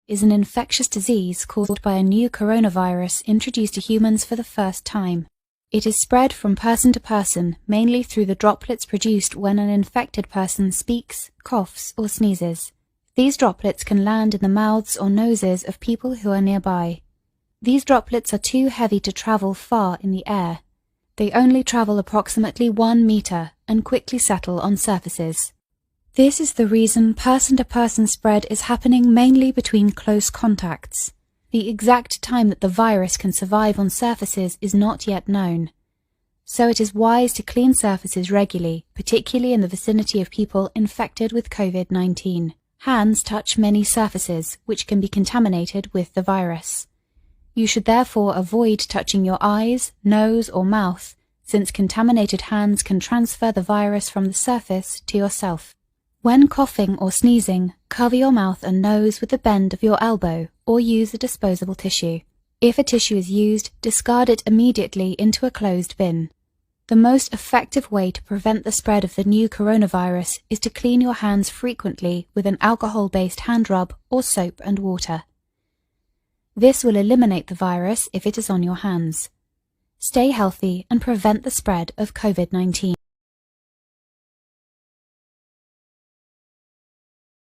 is an infectious disease caused by a new coronavirus introduced to humans for the first time. It is spread from person to person, mainly through the droplets produced when an infected person speaks, coughs, or sneezes. These droplets can land in the mouths or noses of people who are nearby. These droplets are too heavy to travel far in the air. They only travel approximately 1 meter and quickly settle on surfaces. This is the reason person-to-person spread is happening mainly between close contacts. The exact time that the virus can survive on surfaces is not yet known. So it is wise to clean surfaces regularly, particularly in the vicinity of people infected with COVID-19. Hands touch many surfaces, which can be contaminated with the virus. You should therefore avoid touching your eyes, nose, or mouth, since contaminated hands can transfer the virus from the surface to yourself. When coughing or sneezing, cover your mouth and nose with the bend of your elbow or use a disposable tissue. If a tissue is used, discard it immediately into a closed bin. The most effective way to prevent the spread of the new coronavirus is to clean your hands frequently with an alcohol-based hand rub or soap and water. This will eliminate the virus if it is on your hands. Stay healthy and prevent the spread of COVID-19.